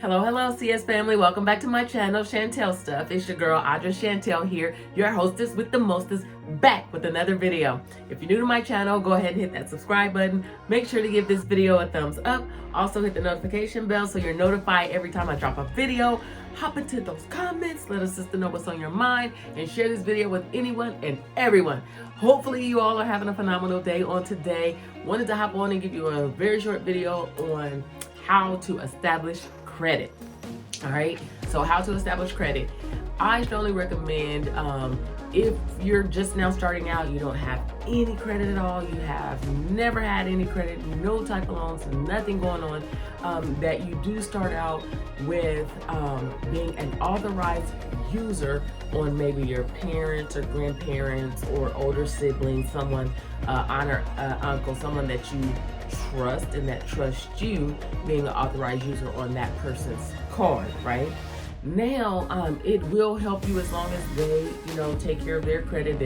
Hello, CS family. Welcome back to my channel, Chantel Stuff. It's your girl, Chantel here, your hostess with the mostest, back with another video. If you're new to my channel, go ahead and hit that subscribe button. Make sure to give this video a thumbs up. Also hit the notification bell so you're notified every time I drop a video. Hop into those comments, let a sister know what's on your mind, and share this video with anyone and everyone. Hopefully you all are having a phenomenal day on today. Wanted to hop on and give you a very short video on how to establish credit. All right, so how to establish credit. I strongly recommend if you're just now starting out, you don't have any credit at all, you have never had any credit, no type of loans, nothing going on, that you do start out with being an authorized user on maybe your parents or grandparents or older siblings, someone, aunt or uncle, someone that you trust and that trusts you being an authorized user on that person's card, right? Now, it will help you as long as they, take care of their credit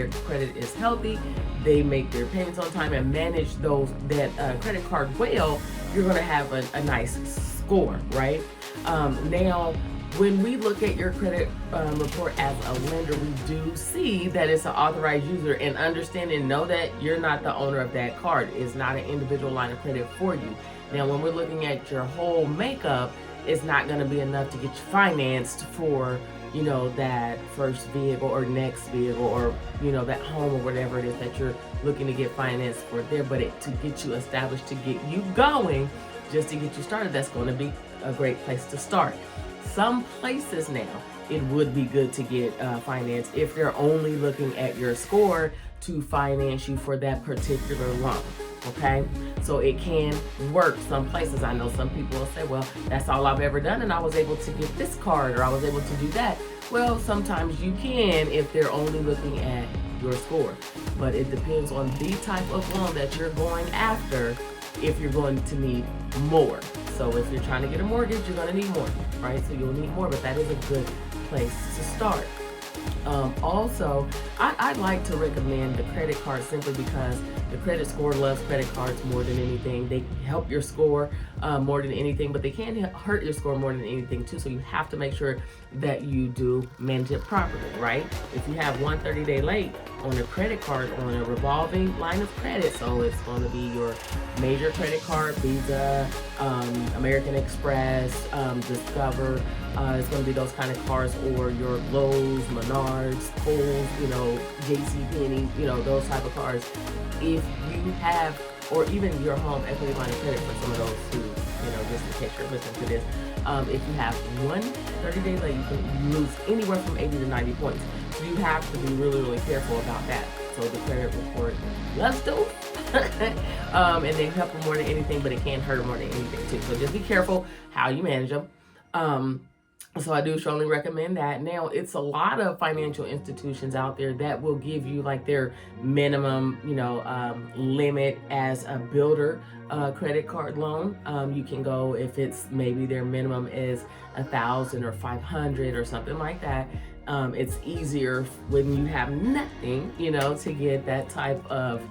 is healthy, they make their payments on time and manage that credit card well, you're gonna have a nice score, right? Now, when we look at your credit report as a lender, we do see that it's an authorized user, and understand and know that you're not the owner of that card. It's not an individual line of credit for you. Now, when we're looking at your whole makeup, it's not going to be enough to get you financed for, that first vehicle or next vehicle or, that home or whatever it is that you're looking to get financed for there. But to get you established, to get you going, just to get you started, that's going to be a great place to start. Some places now, it would be good to get financed if they're only looking at your score to finance you for that particular loan, okay? So it can work some places. I know some people will say, well, that's all I've ever done and I was able to get this card or I was able to do that. Well, sometimes you can if they're only looking at your score. But it depends on the type of loan that you're going after if you're going to need more. So if you're trying to get a mortgage, you're going to need more, right? So you'll need more, but that is a good place to start. Also, I like to recommend the credit card simply because the credit score loves credit cards more than anything. They help your score more than anything, but they can hurt your score more than anything too. So you have to make sure that you do manage it properly, right? If you have one 30-day late on a credit card on a revolving line of credit, so it's going to be your major credit card, Visa, American Express, Discover, it's going to be those kind of cards, or your Lowe's, Menards, Kohl's, JCPenney, those type of cards. If you have, or even your home equity line of credit for some of those who, just in case you're listening to this, if you have one 30-day late, you can lose anywhere from 80 to 90 points. So you have to be really, really careful about that. So the credit report loves those, and they help them more than anything, but it can hurt more than anything too. So just be careful how you manage them. So I do strongly recommend that. Now, it's a lot of financial institutions out there that will give you like their minimum, limit as a builder credit card loan. You can go if it's maybe their minimum is 1,000 or 500 or something like that. It's easier when you have nothing, to get that type of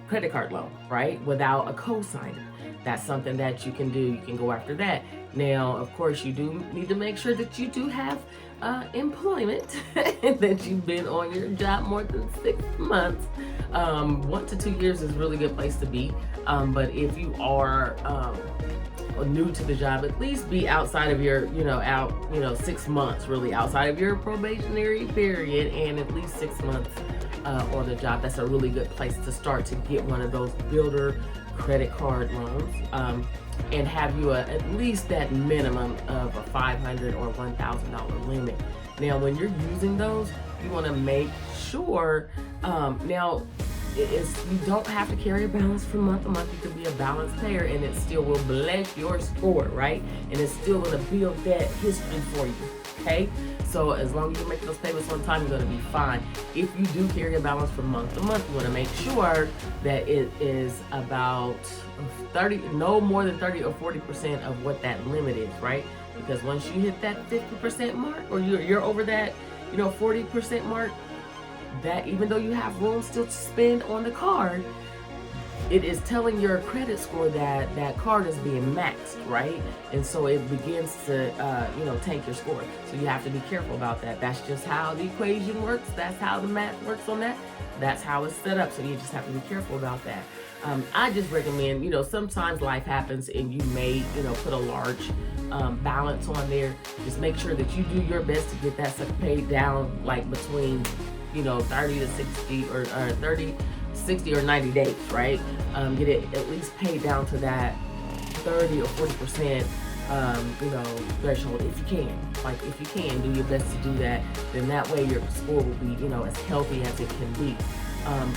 credit card loan, right? Without a cosigner. That's something that you can do. You can go after that. Now, of course, you do need to make sure that you do have employment, that you've been on your job more than 6 months. 1 to 2 years is a really good place to be. But if you are new to the job, at least be outside of your, 6 months, really outside of your probationary period, and at least 6 months on the job. That's a really good place to start to get one of those builder credit card loans, and have you at least that minimum of a $500 or $1,000 limit. Now, when you're using those, you want to make sure, now, you don't have to carry a balance from month to month. You can be a balance payer and it still will bless your score, right? And it's still going to build that history for you, okay? So as long as you make those payments on time, you're going to be fine. If you do carry a balance from month to month, you want to make sure that it is about 30, no more than 30 or 40% of what that limit is, right? Because once you hit that 50% mark, or you're over that, 40% mark, that even though you have room still to spend on the card, it is telling your credit score that that card is being maxed, right? And so it begins to, tank your score. So you have to be careful about that. That's just how the equation works. That's how the math works on that. That's how it's set up. So you just have to be careful about that. I just recommend, sometimes life happens and you may, put a large balance on there. Just make sure that you do your best to get that stuff paid down, like between, 30 to 60 or 30, 60 or 90 days, right? Get it at least paid down to that 30 or 40%, threshold if you can. Like if you can, do your best to do that. Then that way your score will be, as healthy as it can be.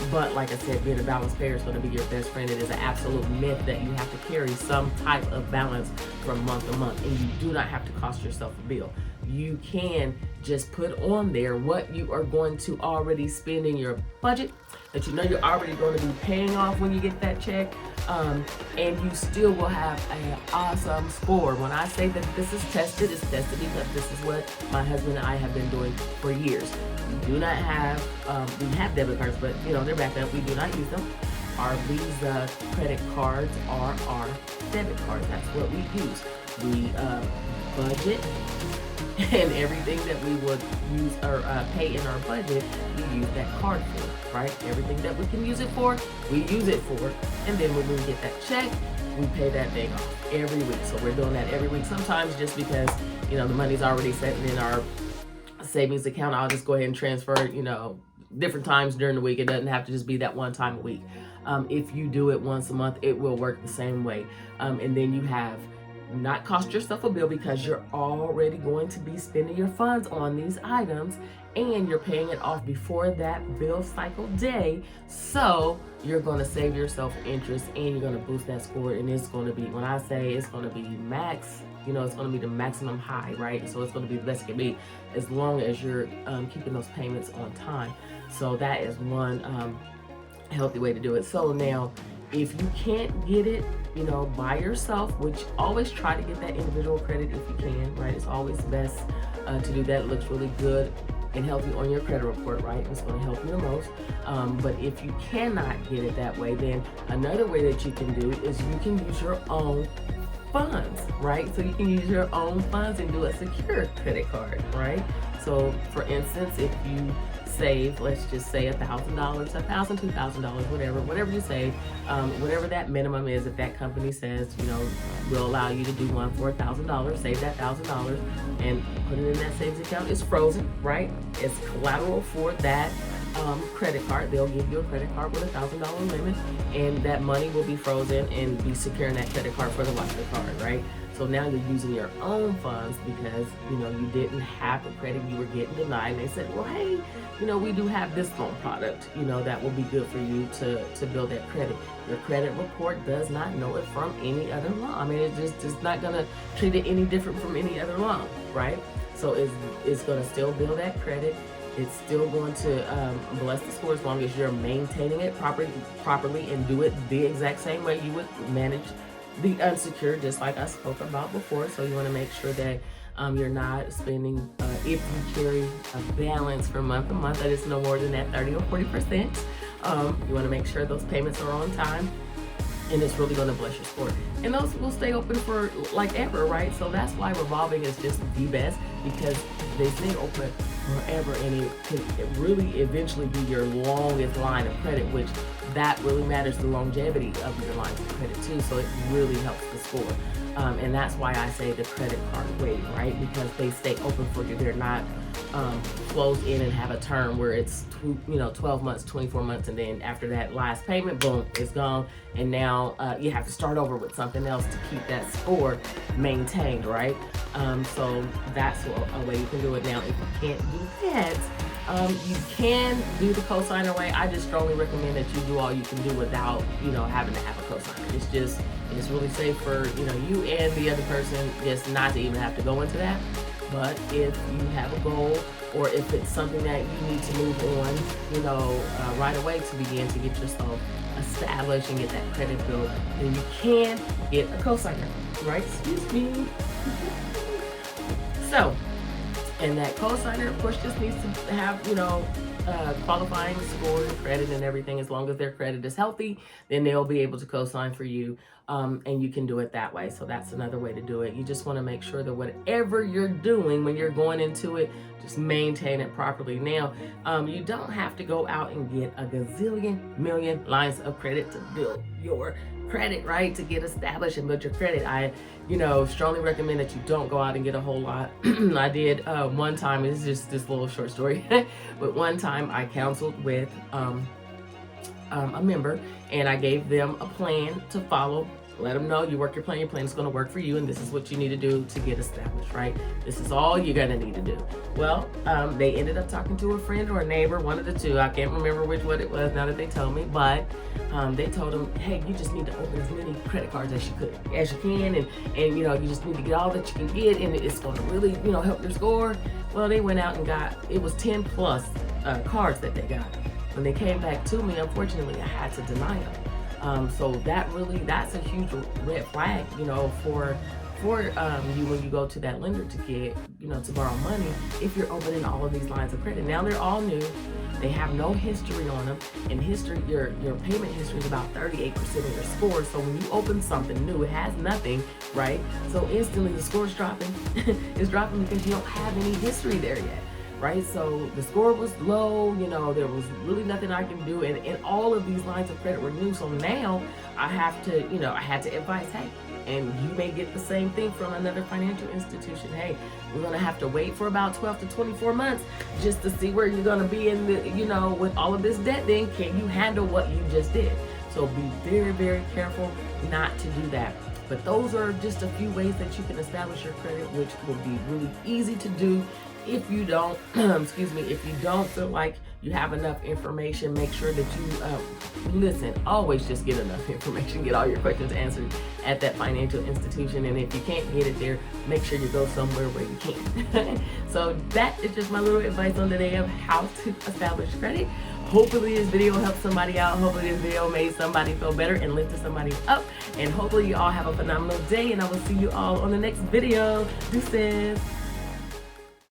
But like I said, being a balanced payer is going to be your best friend. It is an absolute myth that you have to carry some type of balance from month to month, and you do not have to cost yourself a bill. You can just put on there what you are going to already spend in your budget that you know you're already going to be paying off when you get that check, and you still will have an awesome score. When I say that this is tested, it's tested because this is what my husband and I have been doing for years. We do not have, we have debit cards, but they're backed up. We do not use them. Our Visa credit cards are our debit cards. That's what we use. We budget, and everything that we would use or pay in our budget, we use that card for, right? Everything that we can use it for, we use it for. And then when we get that check, we pay that thing off every week. So we're doing that every week. Sometimes just because, the money's already set in our savings account, I'll just go ahead and transfer it, different times during the week. It doesn't have to just be that one time a week. If you do it once a month, it will work the same way. And then you have not cost yourself a bill because you're already going to be spending your funds on these items, and you're paying it off before that bill cycle day. So you're going to save yourself interest, and you're going to boost that score. And it's going to be, when I say it's going to be max, it's going to be the maximum high, right? So it's going to be the best it can be as long as you're keeping those payments on time. So that is one healthy way to do it. So now, if you can't get it, by yourself, which always try to get that individual credit if you can, right? It's always best to do that. It looks really good and healthy on your credit report, right? It's going to help you the most. But if you cannot get it that way, then another way that you can do is you can use your own funds, right? So you can use your own funds and do a secure credit card, right? So for instance, if you save, let's just say $1,000, $1,000, $2,000, whatever you save, whatever that minimum is, if that company says, will allow you to do one for $1,000, save that $1,000 and put it in that savings account. It's frozen, right? It's collateral for that credit card. They'll give you a credit card with $1,000 limit, and that money will be frozen and be securing that credit card for the life of the card, right? So now you're using your own funds because, you didn't have a credit, you were getting denied. And they said, well, hey, we do have this loan product, that will be good for you to build that credit. Your credit report does not know it from any other loan. I mean, it's not going to treat it any different from any other loan, right? So it's going to still build that credit. It's still going to bless the score as long as you're maintaining it properly and do it the exact same way you would manage the unsecured, just like I spoke about before. So you want to make sure that you're not spending, if you carry a balance from month to month that is no more than that 30 or 40%. You want to make sure those payments are on time, and it's really going to bless your score. And those will stay open for like ever, right? So that's why revolving is just the best, because they stay open forever, and it can really eventually be your longest line of credit, which that really matters, the longevity of your lines of credit too. So it really helps the score. And that's why I say the credit card way, right? Because they stay open for you. They're not closed in and have a term where it's 12 months, 24 months, and then after that last payment, boom, it's gone. And now you have to start over with something else to keep that score maintained, right? So that's a way you can do it. Now, if you can't do that, you can do the cosigner way. I just strongly recommend that you do all you can do without, having to have a cosigner. It's really safe for, you and the other person just not to even have to go into that. But if you have a goal, or if it's something that you need to move on, right away to begin to get yourself established and get that credit built, then you can get a cosigner, right? Excuse me. So, and that cosigner, of course, just needs to have, qualifying score and credit and everything. As long as their credit is healthy, then they'll be able to co-sign for you, and you can do it that way. So that's another way to do it. You just want to make sure that whatever you're doing when you're going into it, just maintain it properly. Now, you don't have to go out and get a gazillion million lines of credit to build your credit, right? To get established and build your credit. I strongly recommend that you don't go out and get a whole lot. I did one time, it's just this little short story, but one time I counseled with a member, and I gave them a plan to follow. Let them know you work your plan is going to work for you, and this is what you need to do to get established, right? This is all you're going to need to do. Well, they ended up talking to a friend or a neighbor, one of the two. I can't remember which one it was now that they told me, but they told them, hey, you just need to open as many credit cards as you can, and you just need to get all that you can get, and it's going to really, help your score. Well, they went out and it was 10 plus cards that they got. When they came back to me, unfortunately, I had to deny them. So that's a huge red flag, for you when you go to that lender to get, to borrow money, if you're opening all of these lines of credit. Now they're all new. They have no history on them. In history, your payment history is about 38% of your score. So when you open something new, it has nothing, right? So instantly the score is dropping. It's dropping because you don't have any history there yet. Right, so the score was low, there was really nothing I can do, and all of these lines of credit were new. So now I have to, I had to advise, hey, and you may get the same thing from another financial institution. Hey, we're gonna have to wait for about 12 to 24 months just to see where you're gonna be in the, with all of this debt. Then can you handle what you just did? So be very, very careful not to do that. But those are just a few ways that you can establish your credit, which will be really easy to do. If you don't, if you don't feel like you have enough information, make sure that you always just get enough information, get all your questions answered at that financial institution. And if you can't get it there, make sure you go somewhere where you can. So that is just my little advice on today of how to establish credit. Hopefully this video helped somebody out. Hopefully this video made somebody feel better and lifted somebody up. And hopefully you all have a phenomenal day, and I will see you all on the next video. Deuces.